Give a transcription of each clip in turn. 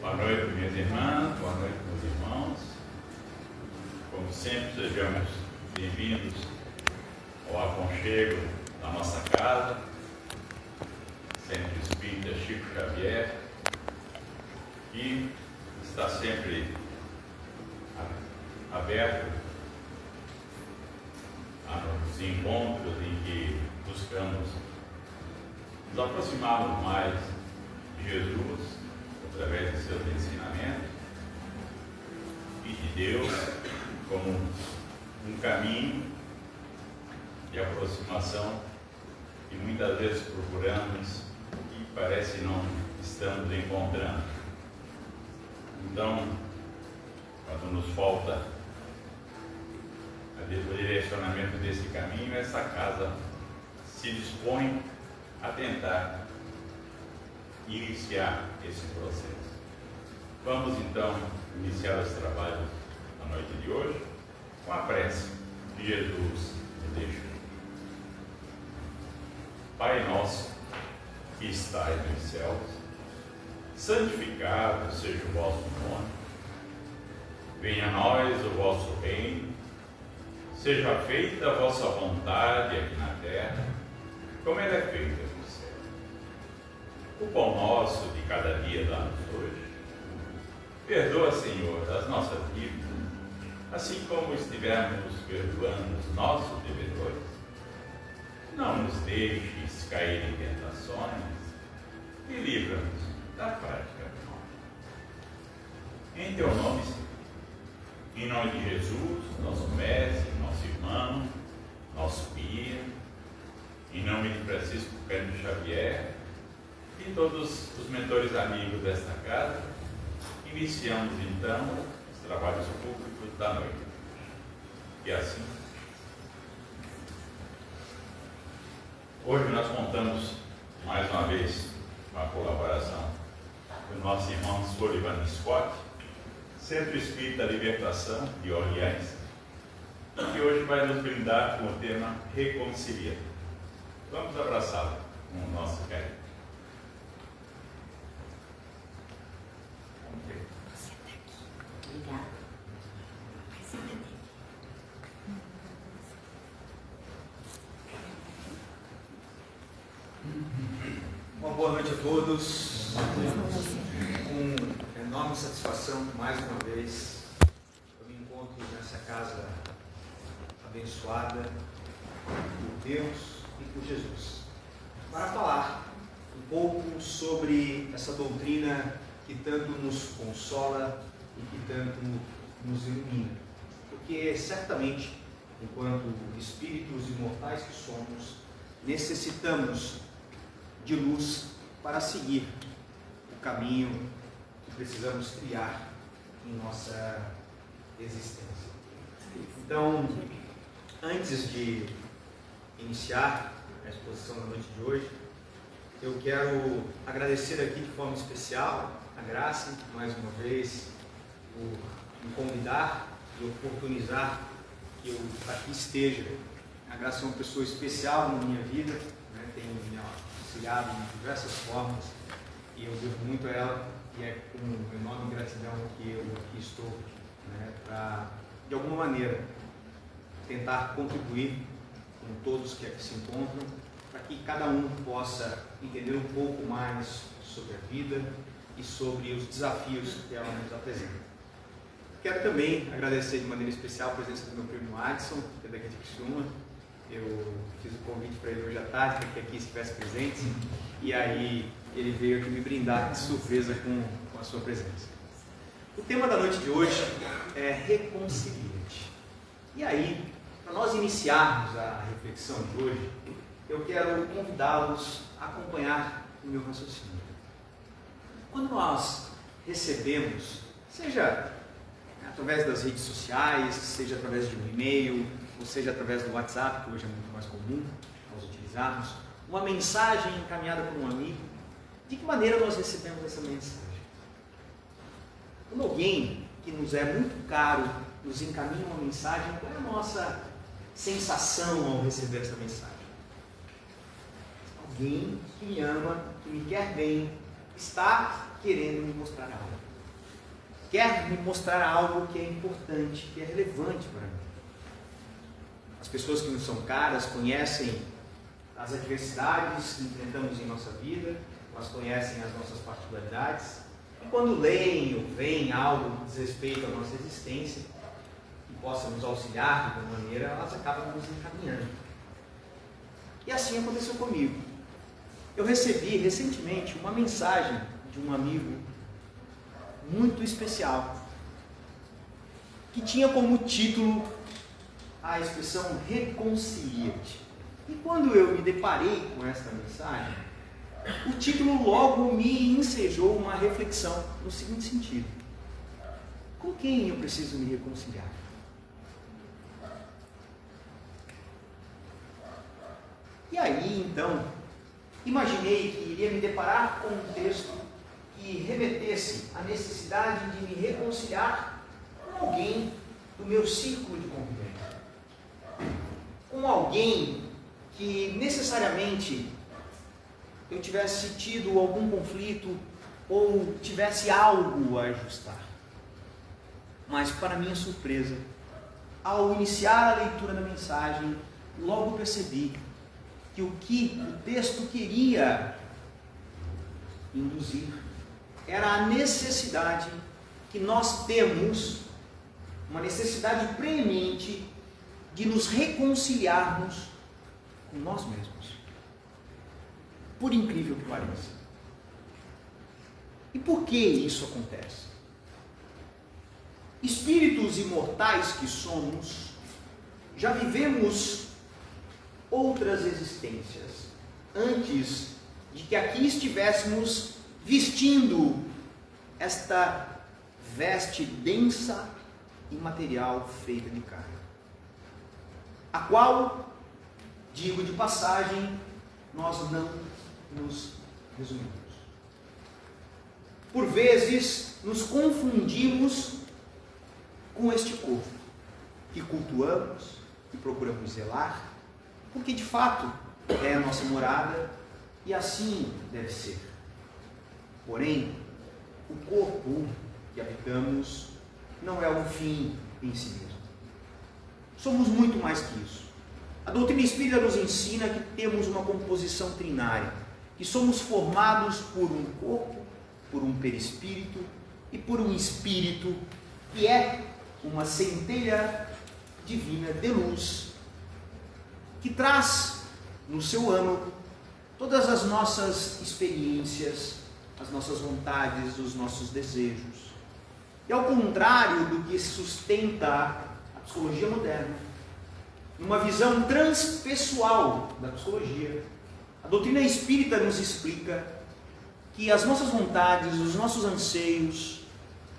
Boa noite, minhas irmãs, boa noite, meus irmãos. Como sempre, sejamos bem-vindos ao aconchego da nossa casa, Centro Espírita Chico Xavier, que está sempre aberto aos encontros em que buscamos nos aproximarmos mais de Jesus através de seus ensinamentos e de Deus como um caminho de aproximação que muitas vezes procuramos e parece não estamos encontrando. Então, quando nos falta o direcionamento desse caminho, essa casa se dispõe a tentar iniciar esse processo. Vamos então iniciar os trabalhos na noite de hoje com a prece que Jesus nos deixou. Pai nosso que estais nos céus, santificado seja o vosso nome, venha a nós o vosso reino, seja feita a vossa vontade aqui na terra, como ela é feita no céu. O pão nosso de cada dia dá-nos hoje. Perdoa, Senhor, as nossas dívidas, assim como estivermos perdoando os nossos devedores. Não nos deixes cair em tentações e livra-nos da prática do mal. Em teu nome, Senhor, em nome de Jesus, nosso mestre, nosso irmão, nosso guia, em nome de Francisco Cândido Xavier e todos os mentores amigos desta casa, iniciamos então os trabalhos públicos da noite. E assim, hoje nós contamos mais uma vez com a colaboração do nosso irmão Sullivan Scott, Centro Espírita Libertação de Orleans, que hoje vai nos brindar com o tema Reconcilia. Vamos abraçá-lo com o nosso carinho. Uma boa noite a todos. Com enorme satisfação, mais uma vez, eu me encontro nessa casa abençoada por Deus e por Jesus, para falar um pouco sobre essa doutrina que tanto nos consola e que tanto nos ilumina, porque certamente, enquanto espíritos imortais que somos, necessitamos de luz para seguir o caminho que precisamos trilhar em nossa existência. Então, antes de iniciar a exposição da noite de hoje, eu quero agradecer aqui de forma especial a Graça, mais uma vez, por me convidar e oportunizar que eu aqui esteja. A Graça é uma pessoa especial na minha vida, né? Tem me auxiliado de diversas formas e eu devo muito a ela, e é com enorme gratidão que eu aqui estou, né? Para, de alguma maneira, tentar contribuir com todos que aqui se encontram, para que cada um possa entender um pouco mais sobre a vida e sobre os desafios que ela nos apresenta. Quero também agradecer de maneira especial a presença do meu primo Adson, que é daqui de Criciúma. Eu fiz o convite para ele hoje à tarde, para que aqui estivesse presente, e aí ele veio aqui me brindar de surpresa com a sua presença. O tema da noite de hoje é Reconcilia-te. E aí, para nós iniciarmos a reflexão de hoje, eu quero convidá-los a acompanhar o meu raciocínio. Quando nós recebemos, seja através das redes sociais, seja através de um e-mail, ou seja através do WhatsApp, que hoje é muito mais comum nós utilizarmos, uma mensagem encaminhada por um amigo, de que maneira nós recebemos essa mensagem? Quando alguém que nos é muito caro nos encaminha uma mensagem, qual é a nossa sensação ao receber essa mensagem? Alguém que me ama, que me quer bem, está querendo me mostrar algo. quer me mostrar algo que é importante, que é relevante para mim. As pessoas que nos são caras conhecem as adversidades que enfrentamos em nossa vida, elas conhecem as nossas particularidades, e quando leem ou veem algo que diz respeito à nossa existência, que possa nos auxiliar de alguma maneira, elas acabam nos encaminhando. E assim aconteceu comigo. Eu recebi recentemente uma mensagem de um amigo muito especial, que tinha como título a expressão reconcilia-te. E quando eu me deparei com esta mensagem, o título logo me ensejou uma reflexão no seguinte sentido: com quem eu preciso me reconciliar? E aí, então, imaginei que iria me deparar com um texto que remetesse à necessidade de me reconciliar com alguém do meu círculo de convivência. Com alguém que necessariamente eu tivesse tido algum conflito ou tivesse algo a ajustar. Mas, para minha surpresa, ao iniciar a leitura da mensagem, logo percebi que o texto queria induzir era a necessidade que nós temos, uma necessidade preeminente de nos reconciliarmos com nós mesmos. Por incrível que pareça. E por que isso acontece? Espíritos imortais que somos, já vivemos outras existências antes de que aqui estivéssemos vestindo esta veste densa e material feita de carne, a qual, digo de passagem, nós não nos resumimos. Por vezes nos confundimos com este corpo que cultuamos, que procuramos zelar, porque de fato é a nossa morada e assim deve ser. Porém, o corpo que habitamos não é um fim em si mesmo. Somos muito mais que isso. A doutrina espírita nos ensina que temos uma composição trinária, que somos formados por um corpo, por um perispírito e por um espírito, que é uma centelha divina de luz, que traz no seu âmago todas as nossas experiências, as nossas vontades, os nossos desejos. E ao contrário do que sustenta a psicologia moderna, numa visão transpessoal da psicologia, a doutrina espírita nos explica que as nossas vontades, os nossos anseios,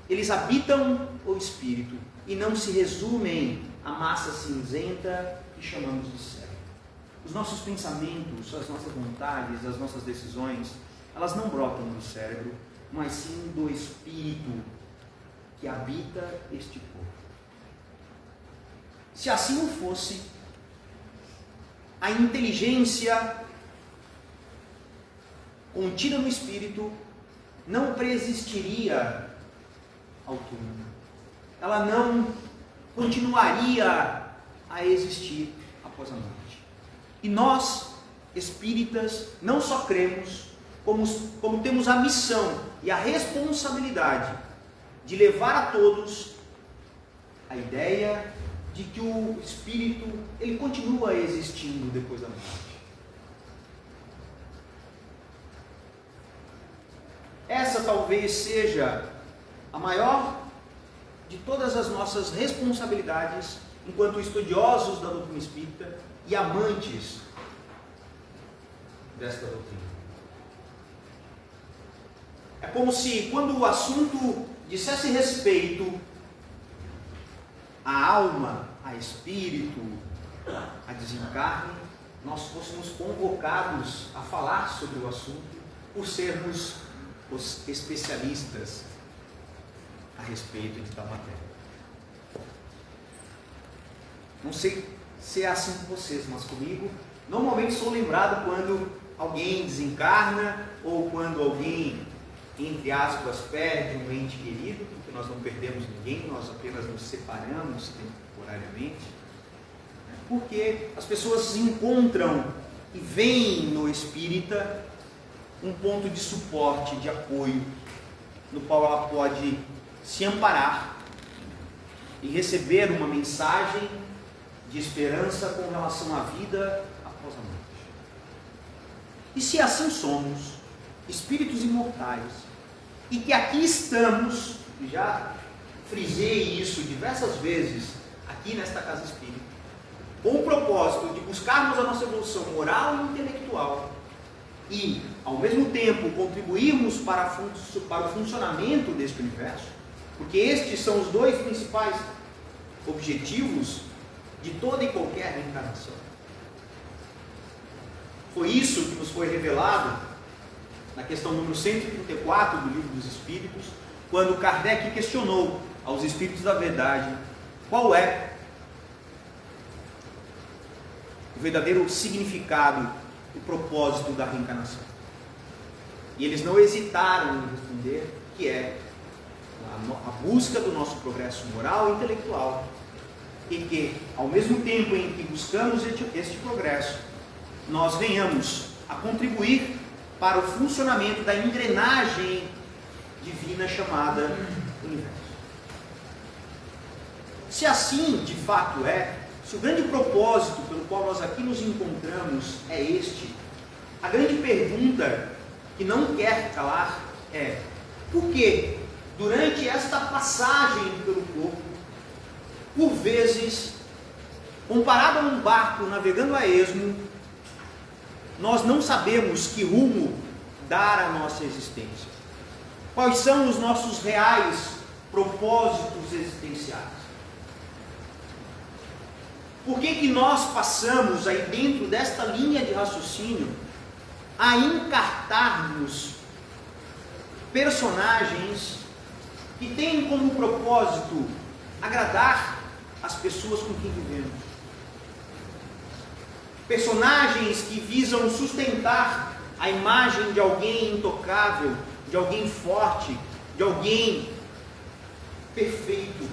eles habitam o espírito e não se resumem à massa cinzenta que chamamos de cérebro. Os nossos pensamentos, as nossas vontades, as nossas decisões, elas não brotam do cérebro, mas sim do espírito que habita este corpo. Se assim não fosse, a inteligência contida no espírito não preexistiria ao túmulo. Ela não continuaria a existir após a morte. E nós, espíritas, não só cremos, como temos a missão e a responsabilidade de levar a todos a ideia de que o espírito ele continua existindo depois da morte. Essa talvez seja a maior de todas as nossas responsabilidades enquanto estudiosos da doutrina espírita e amantes desta doutrina. É como se, quando o assunto dissesse respeito à alma, a espírito, a desencarne, nós fôssemos convocados a falar sobre o assunto por sermos os especialistas a respeito de tal matéria. Não sei se é assim com vocês, mas comigo, normalmente sou lembrado quando alguém desencarna ou quando alguém entre aspas, perde um ente querido, porque nós não perdemos ninguém, nós apenas nos separamos temporariamente. Porque as pessoas encontram e veem no espírita um ponto de suporte, de apoio, no qual ela pode se amparar e receber uma mensagem de esperança com relação à vida após a morte. E se assim somos, espíritos imortais, e que aqui estamos, já frisei isso diversas vezes aqui nesta casa espírita, com o propósito de buscarmos a nossa evolução moral e intelectual e, ao mesmo tempo, contribuirmos para o funcionamento deste universo, porque estes são os dois principais objetivos de toda e qualquer reencarnação. Foi isso que nos foi revelado na questão número 134 do Livro dos Espíritos, quando Kardec questionou aos Espíritos da Verdade qual é o verdadeiro significado e propósito da reencarnação. E eles não hesitaram em responder que é a busca do nosso progresso moral e intelectual, e que, ao mesmo tempo em que buscamos este progresso, nós venhamos a contribuir para o funcionamento da engrenagem divina chamada universo. Se assim de fato é, se o grande propósito pelo qual nós aqui nos encontramos é este, a grande pergunta que não quer calar é: por que durante esta passagem pelo corpo, por vezes, comparado a um barco navegando a esmo, nós não sabemos que rumo dar à nossa existência? Quais são os nossos reais propósitos existenciais? Por que nós passamos aí dentro desta linha de raciocínio a encartar-nos personagens que têm como propósito agradar as pessoas com quem vivemos? Personagens que visam sustentar a imagem de alguém intocável, de alguém forte, de alguém perfeito,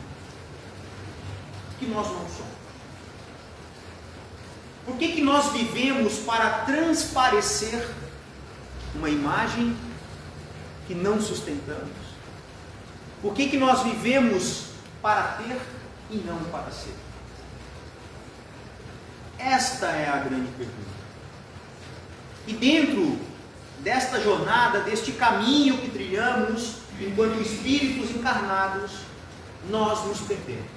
que nós não somos. Por que nós vivemos para transparecer uma imagem que não sustentamos? Por que nós vivemos para ter e não para ser? Esta é a grande pergunta. E dentro desta jornada, deste caminho que trilhamos, enquanto espíritos encarnados, nós nos perdemos.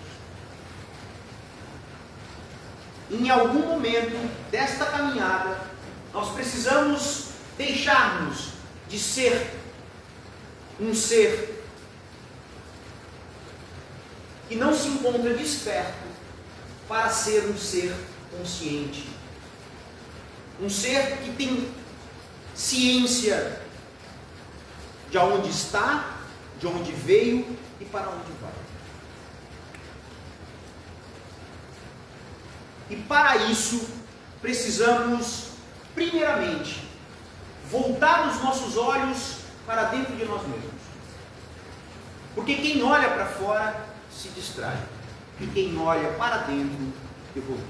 Em algum momento desta caminhada, nós precisamos deixarmos de ser um ser que não se encontra desperto para ser um ser consciente, um ser que tem ciência de onde está, de onde veio e para onde vai. E para isso precisamos, primeiramente, voltar os nossos olhos para dentro de nós mesmos. Porque quem olha para fora se distrai, e quem olha para dentro evolui.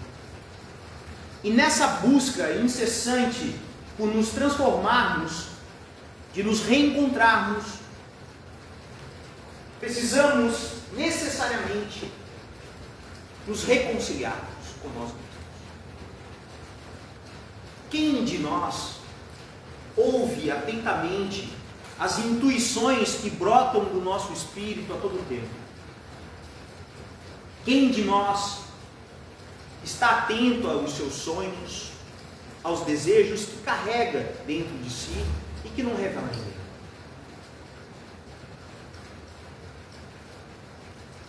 E nessa busca incessante por nos transformarmos, de nos reencontrarmos, precisamos necessariamente nos reconciliarmos com nós mesmos. Quem de nós ouve atentamente as intuições que brotam do nosso espírito a todo tempo? Quem de nós está atento aos seus sonhos, aos desejos que carrega dentro de si e que não revela a ninguém?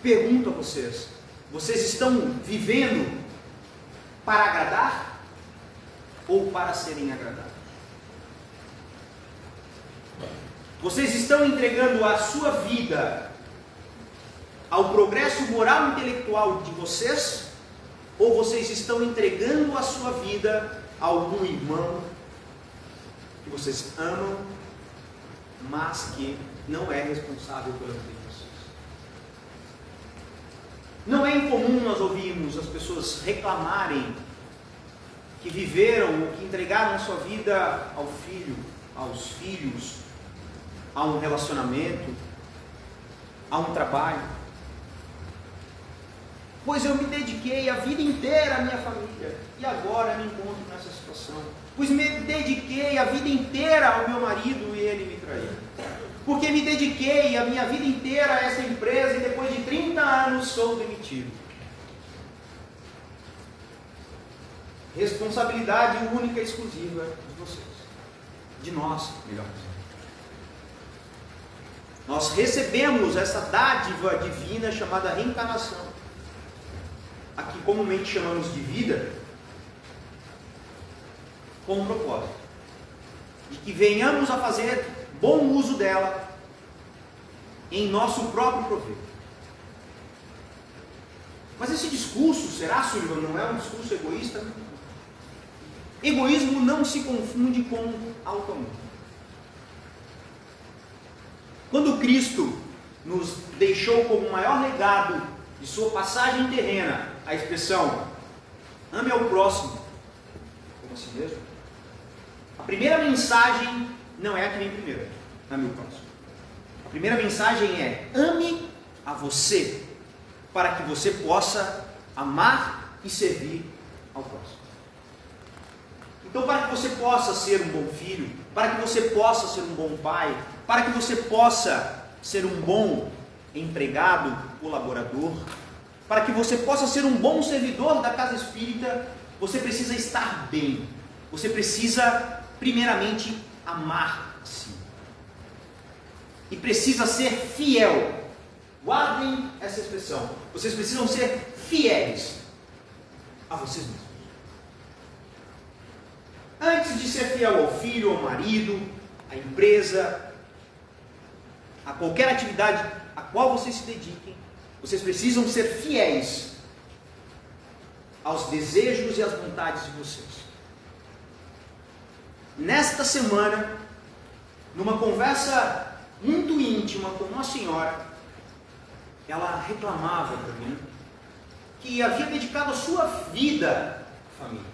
Pergunto a vocês: vocês estão vivendo para agradar ou para serem agradados? Vocês estão entregando a sua vida ao progresso moral e intelectual de vocês, ou vocês estão entregando a sua vida a algum irmão que vocês amam mas que não é responsável pela vida de vocês. Não é incomum nós ouvirmos as pessoas reclamarem que viveram ou que entregaram a sua vida ao filho, aos filhos, a um relacionamento, a um trabalho. Pois eu me dediquei a vida inteira à minha família e agora me encontro nessa situação. Pois me dediquei a vida inteira ao meu marido e ele me traiu. Porque me dediquei a minha vida inteira a essa empresa e depois de 30 anos sou demitido. Responsabilidade única e exclusiva de vocês. De nós, melhor dizendo. Nós recebemos essa dádiva divina chamada reencarnação. Aqui comumente chamamos de vida, com um propósito. De que venhamos a fazer bom uso dela em nosso próprio proveito. Mas esse discurso, será, Sullivan, não é um discurso egoísta? Egoísmo não se confunde com auto-amor. Quando Cristo nos deixou como maior legado de sua passagem terrena a expressão ame ao próximo como a si mesmo, a primeira mensagem não é a que vem primeiro, ame o próximo. A primeira mensagem é ame a você, para que você possa amar e servir ao próximo. Então, para que você possa ser um bom filho, para que você possa ser um bom pai, para que você possa ser um bom empregado, colaborador, para que você possa ser um bom servidor da casa espírita, você precisa estar bem. Você precisa, primeiramente, amar a si. E precisa ser fiel. Guardem essa expressão. Vocês precisam ser fiéis a vocês mesmos. Antes de ser fiel ao filho, ao marido, à empresa, a qualquer atividade a qual vocês se dediquem, vocês precisam ser fiéis aos desejos e às vontades de vocês. Nesta semana, numa conversa muito íntima com uma senhora, ela reclamava para mim que havia dedicado a sua vida à família.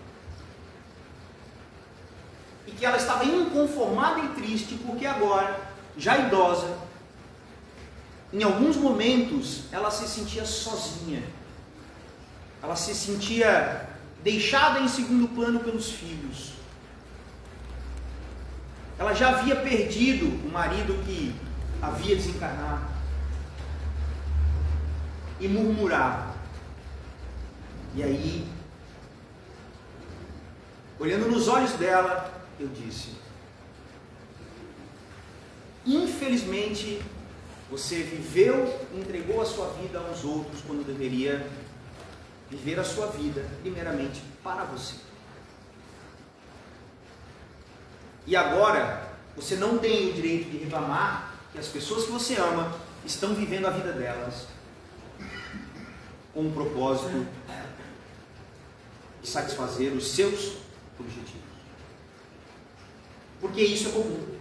E que ela estava inconformada e triste porque agora, já idosa, em alguns momentos ela se sentia sozinha. Ela se sentia deixada em segundo plano pelos filhos. Ela já havia perdido o marido que havia desencarnado. E murmurava. E aí, olhando nos olhos dela, eu disse: infelizmente, você viveu e entregou a sua vida aos outros quando deveria viver a sua vida primeiramente para você. E agora, você não tem o direito de reclamar que as pessoas que você ama estão vivendo a vida delas com um propósito de satisfazer os seus objetivos. Porque isso é comum.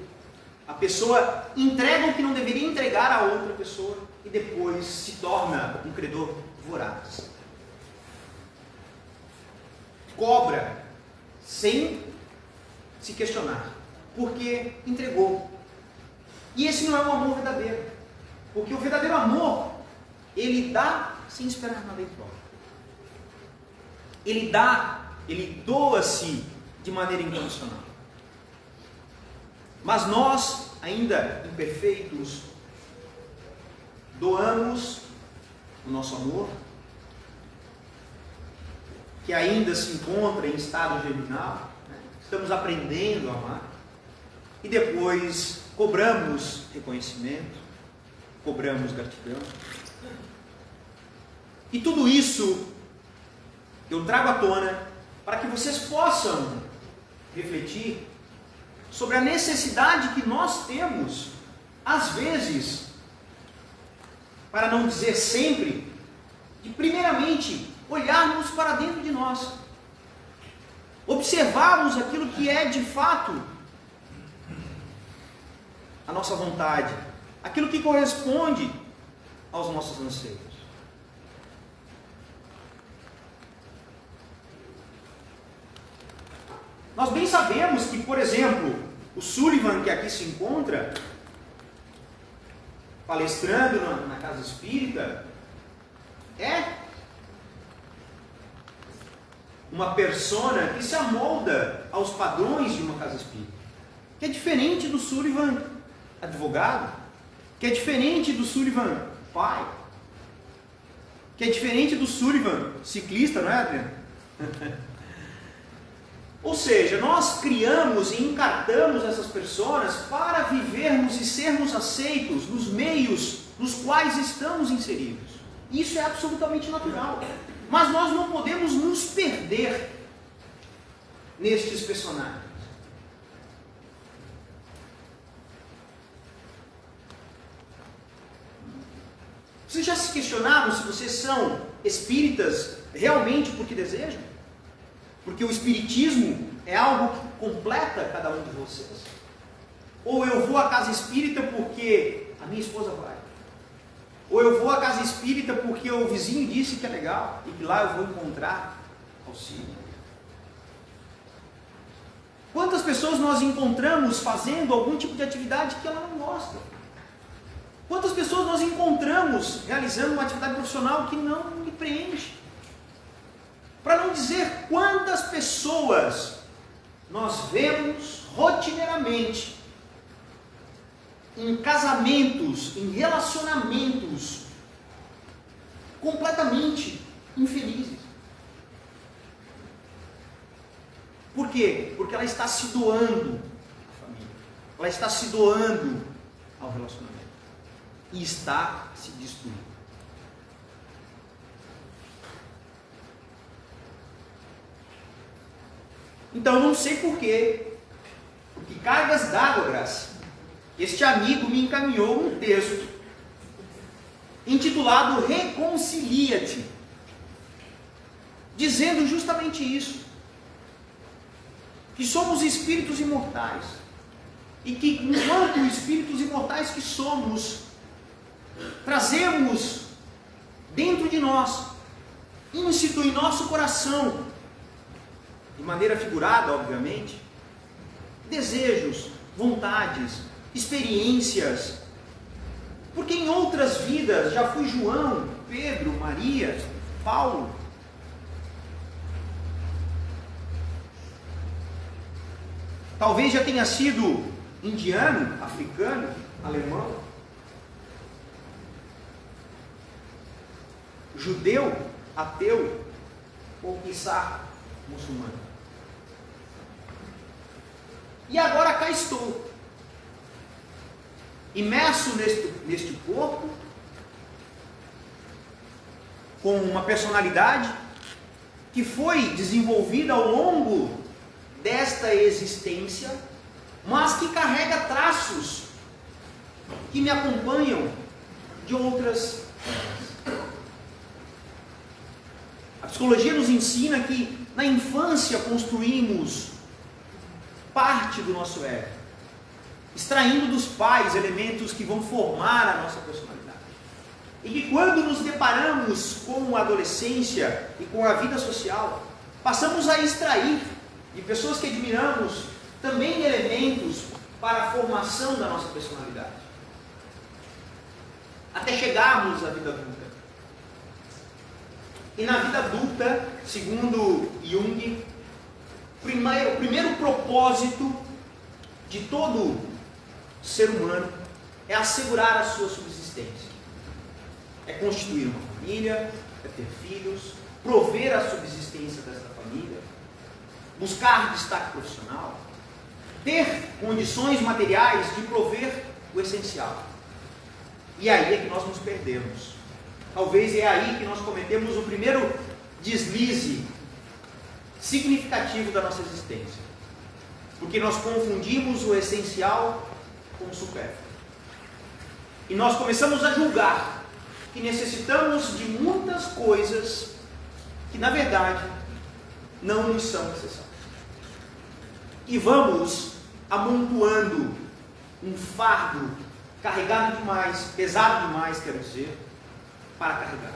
A pessoa entrega o que não deveria entregar a outra pessoa e depois se torna um credor voraz. Cobra sem se questionar, porque entregou. E esse não é um amor verdadeiro, porque o verdadeiro amor, ele dá sem esperar nada em troca. Ele dá, ele doa-se de maneira incondicional. Mas nós, ainda imperfeitos, doamos o nosso amor, que ainda se encontra em estado germinal, né? Estamos aprendendo a amar, e depois cobramos reconhecimento, cobramos gratidão. E tudo isso eu trago à tona para que vocês possam refletir sobre a necessidade que nós temos, às vezes, para não dizer sempre, de primeiramente olharmos para dentro de nós, observarmos aquilo que é de fato a nossa vontade, aquilo que corresponde aos nossos anseios. Nós bem sabemos que, por exemplo, o Sullivan, que aqui se encontra, palestrando na casa espírita, é uma persona que se amolda aos padrões de uma casa espírita, que é diferente do Sullivan advogado, que é diferente do Sullivan pai, que é diferente do Sullivan ciclista, não é, Adriano? Ou seja, nós criamos e encartamos essas pessoas para vivermos e sermos aceitos nos meios nos quais estamos inseridos. Isso é absolutamente natural. Mas nós não podemos nos perder nestes personagens. Vocês já se questionaram se vocês são espíritas realmente porque desejam? Porque o espiritismo é algo que completa cada um de vocês? Ou eu vou à casa espírita porque a minha esposa vai? Ou eu vou à casa espírita porque o vizinho disse que é legal e que lá eu vou encontrar auxílio? Quantas pessoas nós encontramos fazendo algum tipo de atividade que ela não gosta? Quantas pessoas nós encontramos realizando uma atividade profissional que não lhe preenche? Para não dizer quantas pessoas nós vemos rotineiramente em casamentos, em relacionamentos completamente infelizes. Por quê? Porque ela está se doando à família, ela está se doando ao relacionamento e está se destruindo. Então, eu não sei porquê, porque cargas d'água, Graça, este amigo me encaminhou um texto intitulado Reconcilia-te, dizendo justamente isso, que somos espíritos imortais, e que enquanto espíritos imortais que somos, trazemos dentro de nós, íncito em nosso coração, de maneira figurada, obviamente, desejos, vontades, experiências, porque em outras vidas já fui João, Pedro, Maria, Paulo. Talvez já tenha sido indiano, africano, alemão, judeu, ateu, ou quiçá muçulmano. E agora cá estou, imerso neste corpo, com uma personalidade que foi desenvolvida ao longo desta existência, mas que carrega traços que me acompanham de outras. A psicologia nos ensina que na infância construímos parte do nosso ego, extraindo dos pais elementos que vão formar a nossa personalidade. E que quando nos deparamos com a adolescência e com a vida social, passamos a extrair de pessoas que admiramos também elementos para a formação da nossa personalidade. Até chegarmos à vida adulta. E na vida adulta, segundo Jung, o primeiro propósito de todo ser humano é assegurar a sua subsistência. É constituir uma família, é ter filhos, prover a subsistência dessa família, buscar destaque profissional, ter condições materiais de prover o essencial. E aí é que nós nos perdemos. Talvez é aí que nós cometemos o primeiro deslize significativo da nossa existência. Porque nós confundimos o essencial com o supérfluo. E nós começamos a julgar que necessitamos de muitas coisas que, na verdade, não nos são necessárias. E vamos amontoando um fardo carregado demais, pesado demais, quero dizer, para carregar.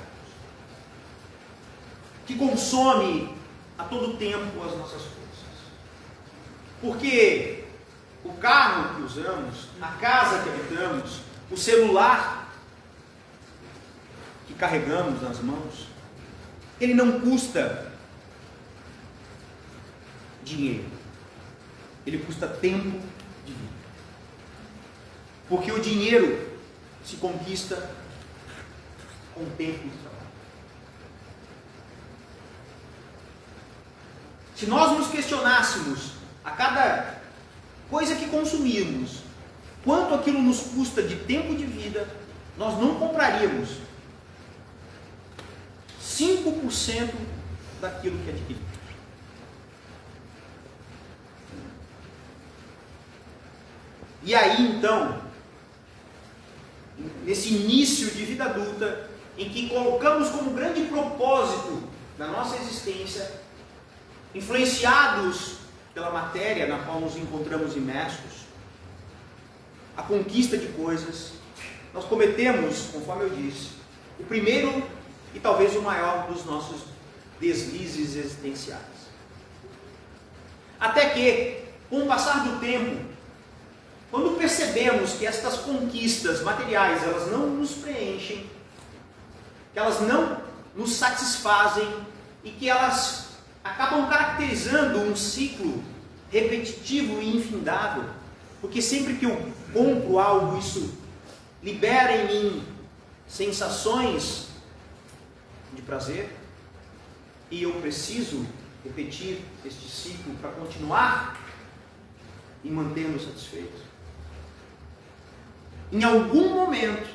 Que consome a todo tempo as nossas forças. Porque o carro que usamos, a casa que habitamos, o celular que carregamos nas mãos, ele não custa dinheiro. Ele custa tempo de vida. Porque o dinheiro se conquista com tempo de trabalho. Se nós nos questionássemos a cada coisa que consumirmos, quanto aquilo nos custa de tempo de vida, nós não compraríamos 5% daquilo que adquirimos. E aí então, nesse início de vida adulta, em que colocamos como grande propósito da nossa existência, influenciados pela matéria na qual nos encontramos imersos, a conquista de coisas, nós cometemos, conforme eu disse, o primeiro e talvez o maior dos nossos deslizes existenciais. Até que, com o passar do tempo, quando percebemos que estas conquistas materiais, elas não nos preenchem, que elas não nos satisfazem e que elas acabam caracterizando um ciclo repetitivo e infindável, porque sempre que eu compro algo, isso libera em mim sensações de prazer, e eu preciso repetir este ciclo para continuar e mantê-lo satisfeito. Em algum momento,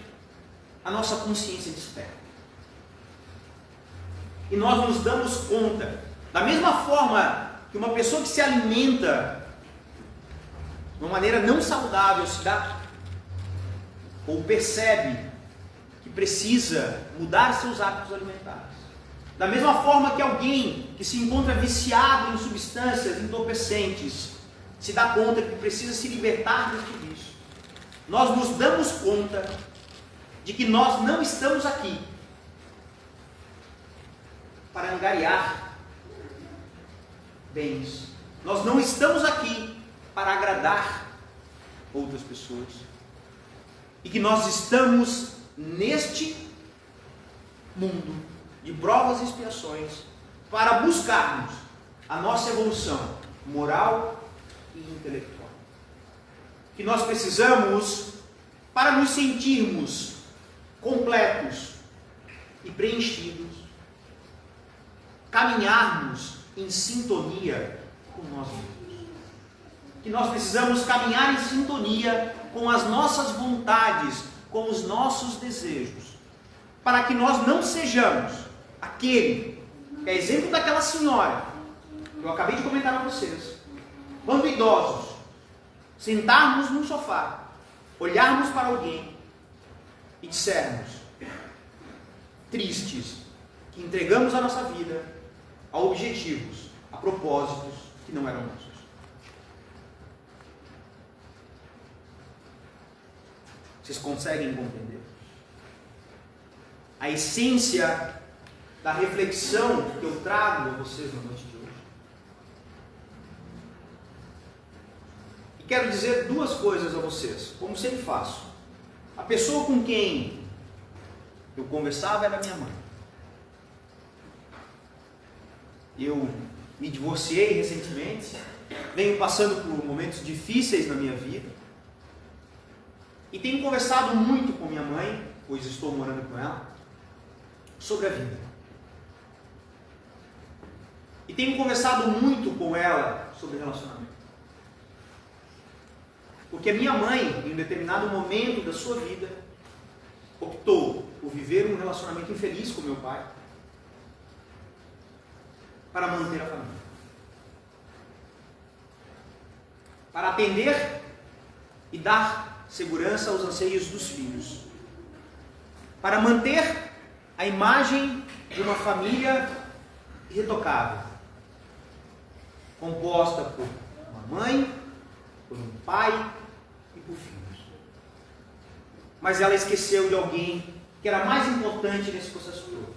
a nossa consciência desperta. E nós nos damos conta, da mesma forma que uma pessoa que se alimenta de uma maneira não saudável se dá, ou percebe que precisa mudar seus hábitos alimentares. Da mesma forma que alguém que se encontra viciado em substâncias entorpecentes se dá conta que precisa se libertar deste vício. Nós nos damos conta de que nós não estamos aqui para angariar bens. Nós não estamos aqui para agradar outras pessoas. E que nós estamos neste mundo de provas e expiações para buscarmos a nossa evolução moral e intelectual. Que nós precisamos para nos sentirmos completos e preenchidos, caminharmos em sintonia com nós mesmos. Que nós precisamos caminhar em sintonia com as nossas vontades, com os nossos desejos, para que nós não sejamos aquele que é exemplo daquela senhora que eu acabei de comentar a vocês. Quando idosos, sentarmos num sofá, olharmos para alguém e dissermos, tristes, que entregamos a nossa vida a objetivos, a propósitos que não eram nossos. Vocês conseguem compreender? A essência da reflexão que eu trago a vocês na noite de hoje. E quero dizer duas coisas a vocês, como sempre faço. A pessoa com quem eu conversava era minha mãe. Eu me divorciei recentemente, venho passando por momentos difíceis na minha vida e tenho conversado muito com minha mãe, pois estou morando com ela, sobre a vida. E tenho conversado muito com ela sobre relacionamento. Porque a minha mãe, em um determinado momento da sua vida, optou por viver um relacionamento infeliz com meu pai, para manter a família. Para atender e dar segurança aos anseios dos filhos. Para manter a imagem de uma família irretocável, composta por uma mãe, por um pai e por filhos. Mas ela esqueceu de alguém que era mais importante nesse processo todo.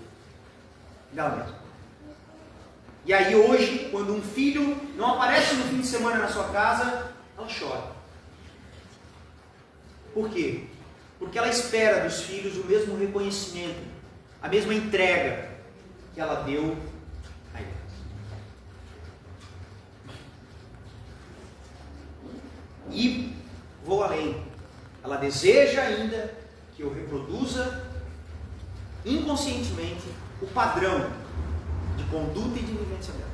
Dela mesma. E aí hoje, quando um filho não aparece no fim de semana na sua casa, ela chora. Por quê? Porque ela espera dos filhos o mesmo reconhecimento, a mesma entrega que ela deu a eles. E vou além. Ela deseja ainda que eu reproduza inconscientemente o padrão de conduta e de vivência dela.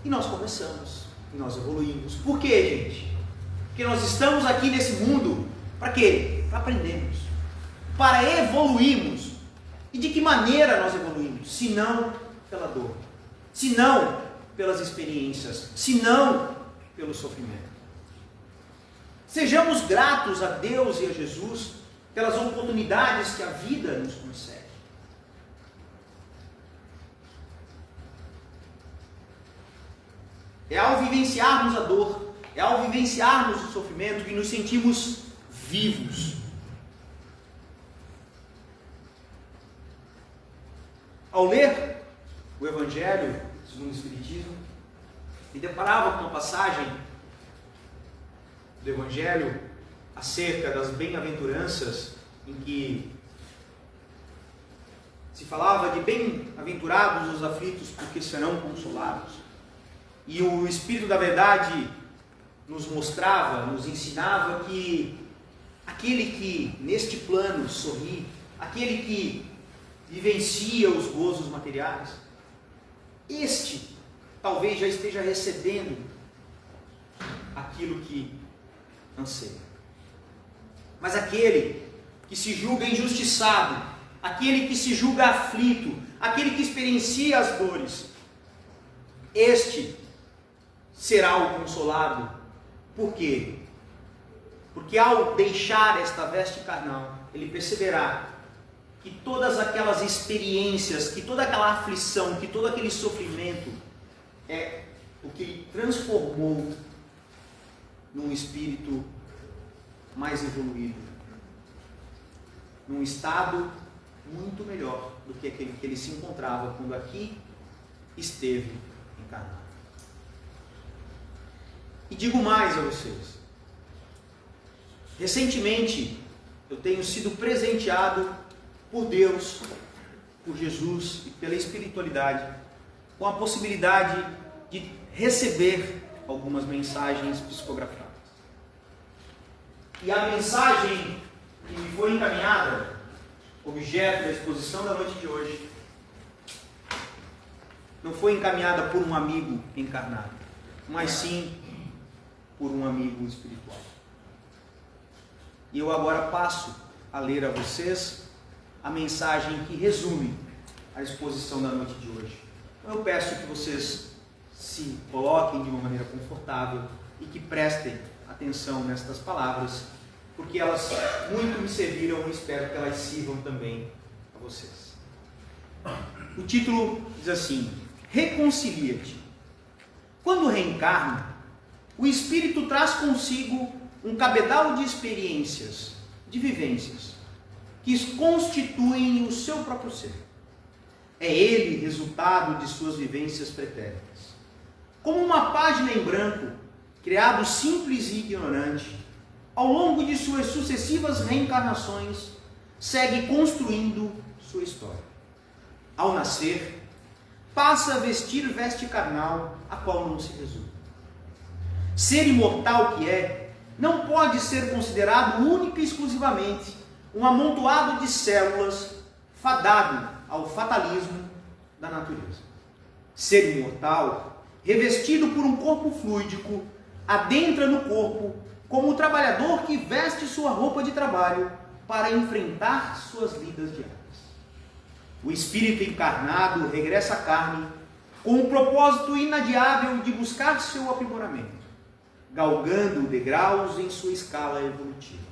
E nós começamos, e nós evoluímos. Por quê, gente? Porque nós estamos aqui nesse mundo para quê? Para aprendermos, para evoluirmos. E de que maneira nós evoluímos? Se não pela dor, se não pelas experiências, se não pelo sofrimento. Sejamos gratos a Deus e a Jesus pelas oportunidades que a vida nos concede. É ao vivenciarmos a dor, é ao vivenciarmos o sofrimento que nos sentimos vivos. Ao ler o Evangelho segundo o Espiritismo, me deparava com uma passagem do Evangelho acerca das bem-aventuranças, em que se falava de bem-aventurados os aflitos, porque serão consolados. E o Espírito da Verdade nos mostrava, nos ensinava que aquele que neste plano sorri, aquele que vivencia os gozos materiais, este talvez já esteja recebendo aquilo que anseia. Mas aquele que se julga injustiçado, aquele que se julga aflito, aquele que experiencia as dores, este será o consolado. Por quê? Porque ao deixar esta veste carnal, ele perceberá que todas aquelas experiências, que toda aquela aflição, que todo aquele sofrimento é o que ele transformou num espírito mais evoluído, num estado muito melhor do que aquele que ele se encontrava quando aqui esteve encarnado. E digo mais a vocês. Recentemente, eu tenho sido presenteado por Deus, por Jesus e pela espiritualidade, com a possibilidade de receber algumas mensagens psicografadas. E a mensagem que me foi encaminhada, objeto da exposição da noite de hoje, não foi encaminhada por um amigo encarnado, mas sim por um amigo espiritual. E eu agora passo a ler a vocês a mensagem que resume a exposição da noite de hoje. Então eu peço que vocês se coloquem de uma maneira confortável e que prestem atenção nestas palavras, porque elas muito me serviram e espero que elas sirvam também a vocês. O título diz assim: Reconcilia-te. Quando reencarna, o espírito traz consigo um cabedal de experiências, de vivências, que constituem o seu próprio ser. É ele resultado de suas vivências pretéritas. Como uma página em branco, criado simples e ignorante, ao longo de suas sucessivas reencarnações, segue construindo sua história. Ao nascer, passa a vestir veste carnal, a qual não se resume. Ser imortal que é, não pode ser considerado única e exclusivamente um amontoado de células fadado ao fatalismo da natureza. Ser imortal, revestido por um corpo fluídico, adentra no corpo como o trabalhador que veste sua roupa de trabalho para enfrentar suas lidas diárias. O espírito encarnado regressa à carne com o propósito inadiável de buscar seu aprimoramento, galgando degraus em sua escala evolutiva.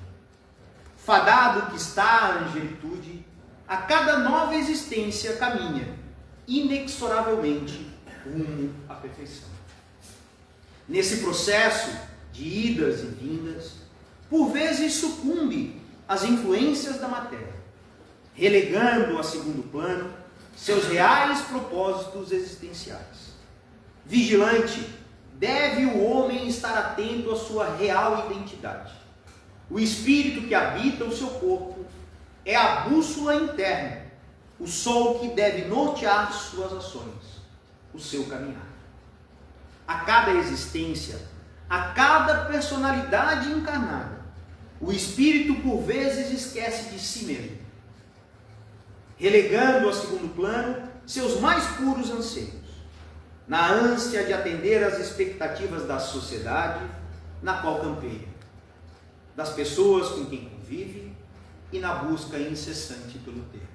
Fadado que está à angelitude, a cada nova existência caminha, inexoravelmente, rumo à perfeição. Nesse processo de idas e vindas, por vezes sucumbe às influências da matéria, relegando a segundo plano seus reais propósitos existenciais. Vigilante, deve o homem estar atento à sua real identidade. O espírito que habita o seu corpo é a bússola interna, o sol que deve nortear suas ações, o seu caminhar. A cada existência, a cada personalidade encarnada, o espírito por vezes esquece de si mesmo, relegando a segundo plano seus mais puros anseios, na ânsia de atender às expectativas da sociedade na qual campeia, das pessoas com quem convive e na busca incessante pelo ter.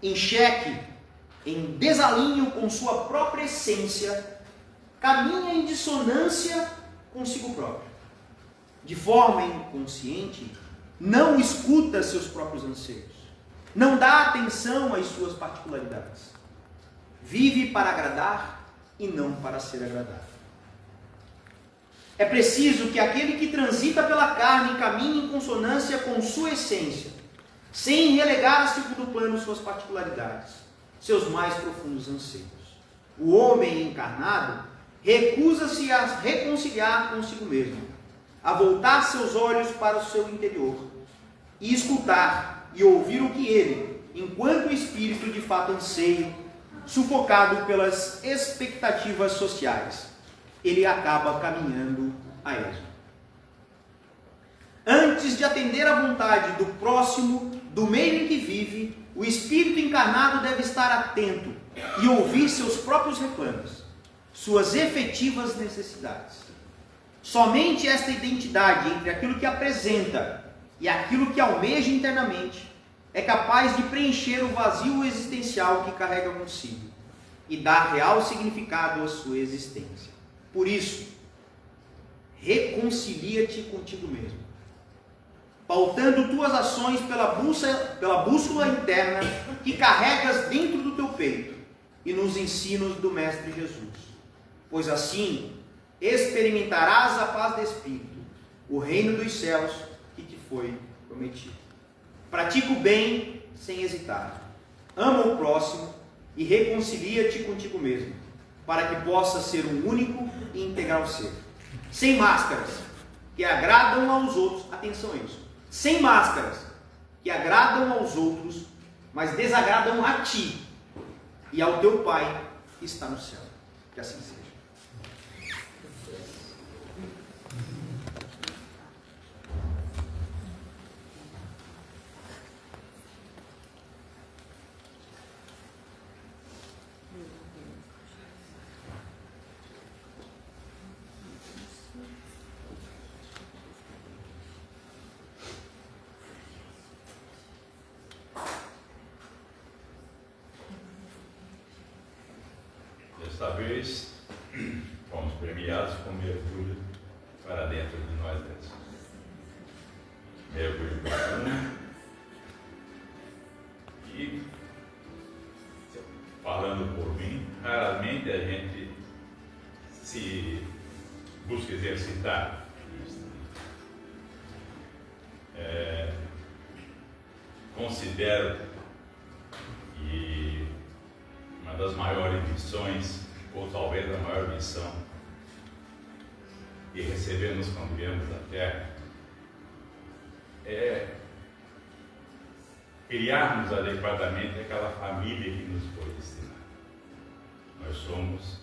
Em xeque, em desalinho com sua própria essência, caminha em dissonância consigo próprio. De forma inconsciente, não escuta seus próprios anseios, não dá atenção às suas particularidades. Vive para agradar e não para ser agradado. É preciso que aquele que transita pela carne caminhe em consonância com sua essência, sem relegar a segundo plano suas particularidades, seus mais profundos anseios. O homem encarnado recusa-se a reconciliar consigo mesmo, a voltar seus olhos para o seu interior e escutar e ouvir o que ele, enquanto espírito, de fato anseia, sufocado pelas expectativas sociais. Ele acaba caminhando a esmo. Antes de atender à vontade do próximo, do meio em que vive, o espírito encarnado deve estar atento e ouvir seus próprios reclamos, suas efetivas necessidades. Somente esta identidade entre aquilo que apresenta e aquilo que almeja internamente é capaz de preencher o vazio existencial que carrega consigo e dar real significado à sua existência. Por isso, reconcilia-te contigo mesmo, pautando tuas ações pela bússola interna que carregas dentro do teu peito e nos ensinos do Mestre Jesus. Pois assim experimentarás a paz do Espírito, o reino dos céus que te foi prometido. Pratica o bem sem hesitar, ama o próximo e reconcilia-te contigo mesmo, para que possa ser um único e integral ser, sem máscaras, que agradam aos outros, atenção a isso, sem máscaras, que agradam aos outros, mas desagradam a ti e ao teu Pai que está no céu. Que assim seja. Desta vez, fomos premiados com mergulho para dentro de nós mesmos. Mergulho profundo. E, falando por mim, raramente a gente se busca exercitar. Considero que uma das maiores missões, ou talvez a maior missão que recebemos quando viemos da Terra, é criarmos adequadamente aquela família que nos foi destinada. Nós somos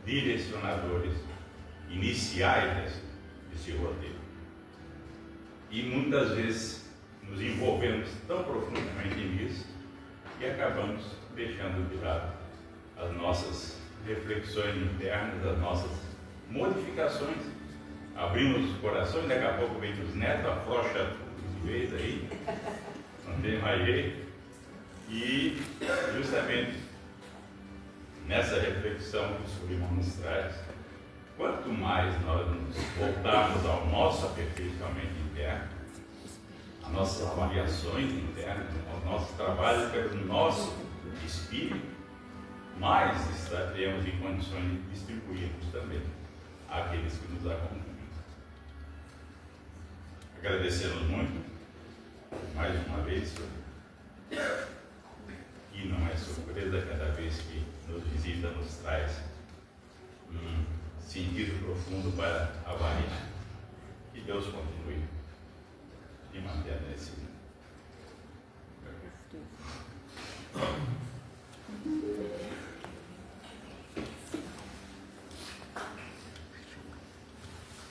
direcionadores iniciais desse roteiro. E muitas vezes nos envolvemos tão profundamente nisso que acabamos deixando de lado as nossas reflexões internas, as nossas modificações. Abrimos os corações, daqui a pouco vem os netos, afrouxa tudo de vez aí, não tem mais jeito. E justamente nessa reflexão que o Suleiman nos traz, quanto mais nós nos voltarmos ao nosso aperfeiçoamento interno, às nossas avaliações internas, aos nossos trabalhos pelo nosso espírito, mais estaremos em condições de distribuirmos também àqueles que nos acompanham. Agradecemos muito, mais uma vez, Senhor. E não é surpresa, cada vez que nos visita, nos traz um sentido profundo para avaliar. Que Deus continue e mantenha nesse mundo.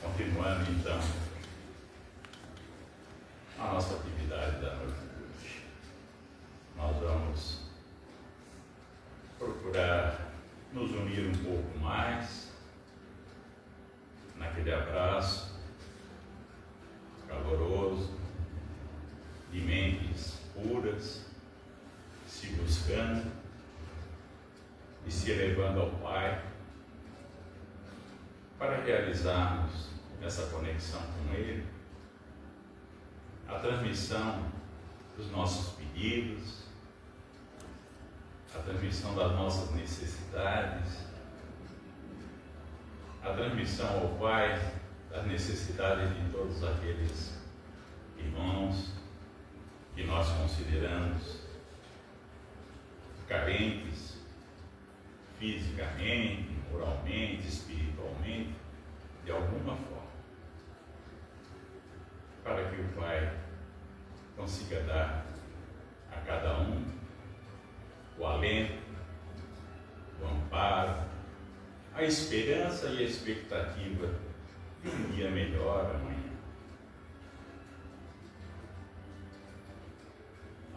Continuando então a nossa atividade da noite de hoje, nós vamos procurar nos unir um pouco mais naquele abraço caloroso, de mentes puras, se buscando e se elevando ao Pai, para realizarmos essa conexão com Ele, a transmissão dos nossos pedidos, a transmissão das nossas necessidades, a transmissão ao Pai das necessidades de todos aqueles irmãos que nós consideramos carentes fisicamente, moralmente, espiritualmente, de alguma forma, para que o Pai consiga dar a cada um o alento, o amparo, a esperança e a expectativa de um dia melhor amanhã.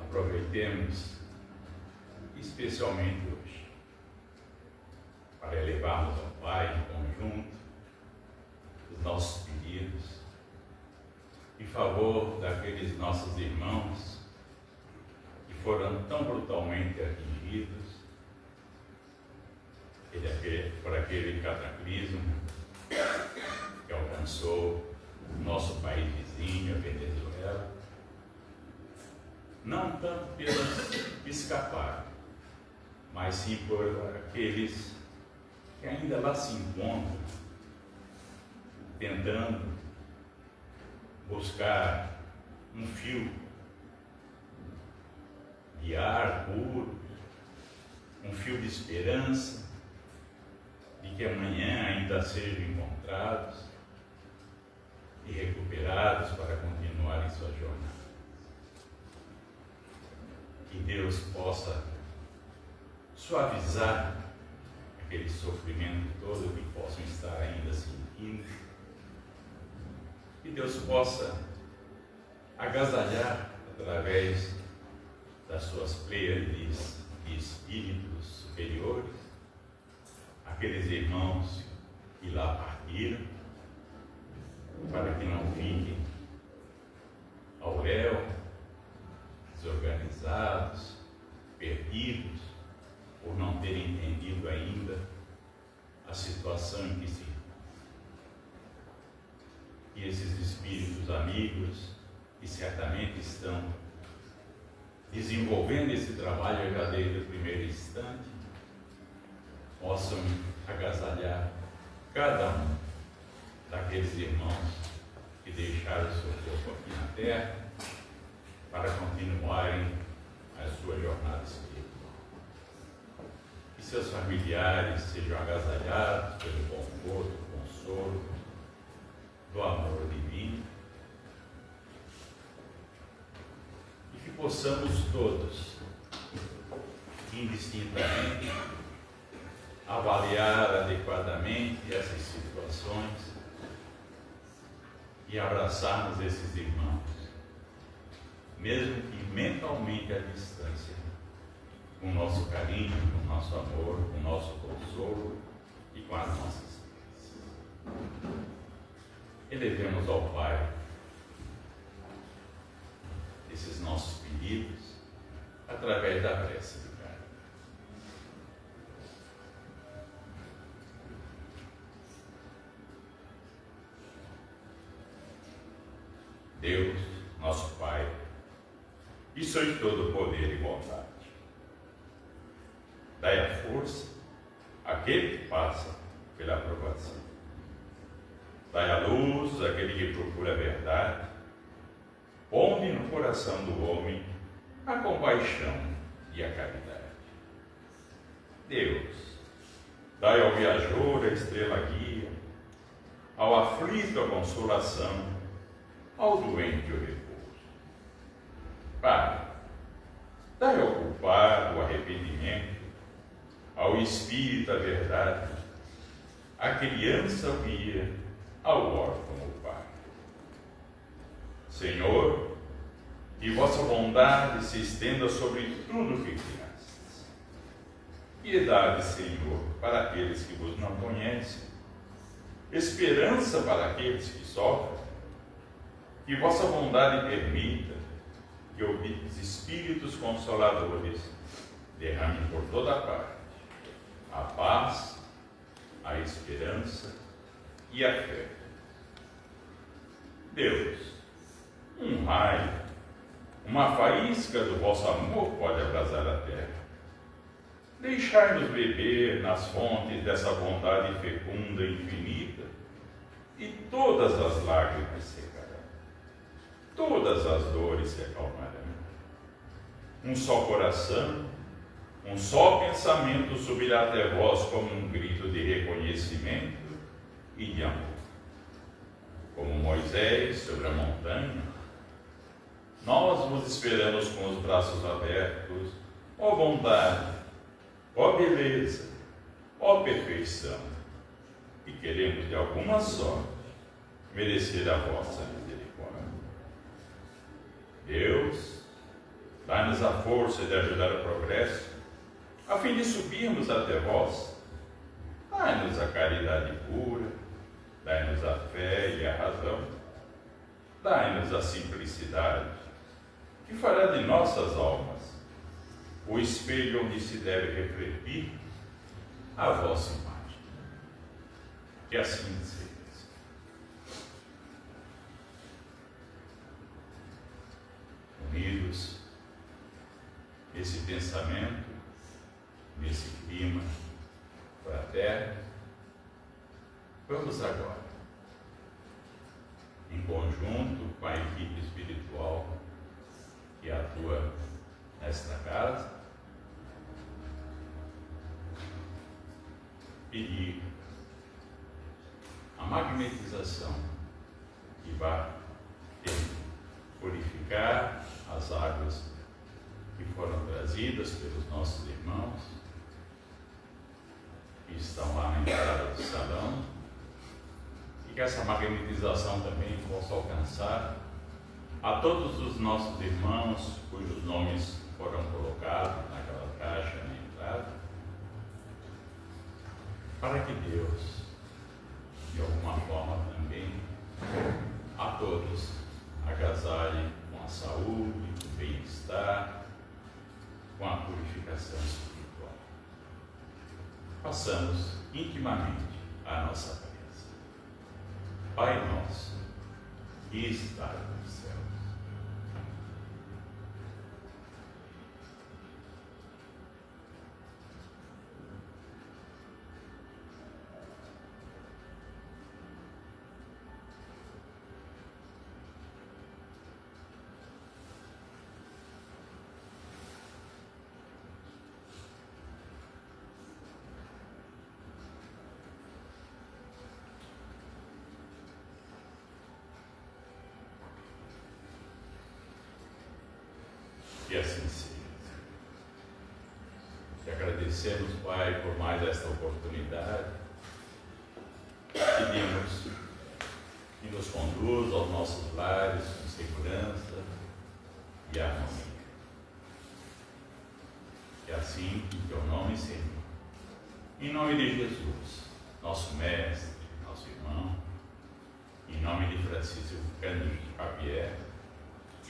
Aproveitemos especialmente hoje para elevarmos ao Pai em conjunto os nossos pedidos em favor daqueles nossos irmãos que foram tão brutalmente atingidos por aquele cataclismo que alcançou o nosso país vizinho, a Venezuela, não tanto pelos que escaparam, mas sim por aqueles que ainda lá se encontram, tentando buscar um fio de ar puro, um fio de esperança, de que amanhã ainda sejam encontrados e recuperados para continuar em sua jornada. Que Deus possa suavizar aquele sofrimento todo que possam estar ainda sentindo. Que Deus possa agasalhar através das suas pleiades de espíritos superiores aqueles irmãos que lá partiram, para que não fiquem ao léu, desorganizados, perdidos, por não terem entendido ainda a situação em que se encontram. E esses espíritos amigos, que certamente estão desenvolvendo esse trabalho já desde o primeiro instante, possam agasalhar cada um daqueles irmãos que deixaram o seu corpo aqui na terra para continuarem a sua jornada espiritual. Que seus familiares sejam agasalhados pelo conforto, consolo do amor divino e que possamos todos, indistintamente, avaliar adequadamente essas situações e abraçarmos esses irmãos, mesmo que mentalmente à distância, com o nosso carinho, com o nosso amor, com o nosso consolo e com as nossas vidas. Elevemos ao Pai esses nossos pedidos através da prece do Pai. Deus, nosso Pai, e sois todo poder e bondade. Dai a força aquele que passa pela aprovação. Dai à luz aquele que procura a verdade. Ponde no coração do homem a compaixão e a caridade. Deus, dai ao viajor a estrela guia, ao aflito a consolação, ao doente o repouso. Pai, dai ao culpado o arrependimento, ao espírito a verdade, à criança o guia, ao órfão o pai. Senhor, que vossa bondade se estenda sobre tudo o que criastes. Piedade, Senhor, para aqueles que vos não conhecem, esperança para aqueles que sofrem, que vossa bondade permita que os Espíritos Consoladores derramem por toda parte a paz, a esperança e a fé. Deus, um raio, uma faísca do vosso amor pode abrasar a terra. Deixai-nos beber nas fontes dessa bondade fecunda e infinita, e todas as lágrimas secarão, todas as dores se acalmarão. Um só coração, um só pensamento subirá até vós como um grito de reconhecimento e de amor. Como Moisés sobre a montanha, nós vos esperamos com os braços abertos, ó bondade, ó beleza, ó perfeição, e queremos de alguma sorte merecer a vossa misericórdia. Deus, dai-nos a força de ajudar o progresso, a fim de subirmos até vós. Dai-nos a caridade pura, dai-nos a fé e a razão, dai-nos a simplicidade, que fará de nossas almas o espelho onde se deve refletir a vossa imagem. Que assim seja. Unidos nesse pensamento, nesse clima fraterno, vamos agora, em conjunto com a equipe espiritual que atua nesta casa, pedir a magnetização que vai purificar as águas que foram trazidas pelos nossos irmãos que estão lá na entrada do salão, e que essa magnetização também possa alcançar a todos os nossos irmãos cujos nomes foram colocados naquela caixa na entrada, para que Deus, de alguma forma também, a todos agasalhe com a saúde, com o bem-estar, com a purificação espiritual. Façamos intimamente a nossa prece. Pai nosso, que estás nos céus, que assim seja. Te agradecemos, Pai, por mais esta oportunidade. Pedimos que nos conduza aos nossos lares com segurança e harmonia. E assim, em teu nome, Senhor, em nome de Jesus, nosso mestre, nosso irmão, em nome de Francisco Cândido Xavier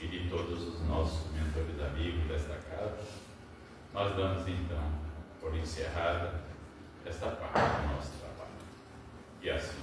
e de todos os nossos mentores amigos desta casa, nós damos então por encerrada esta parte do nosso trabalho. E assim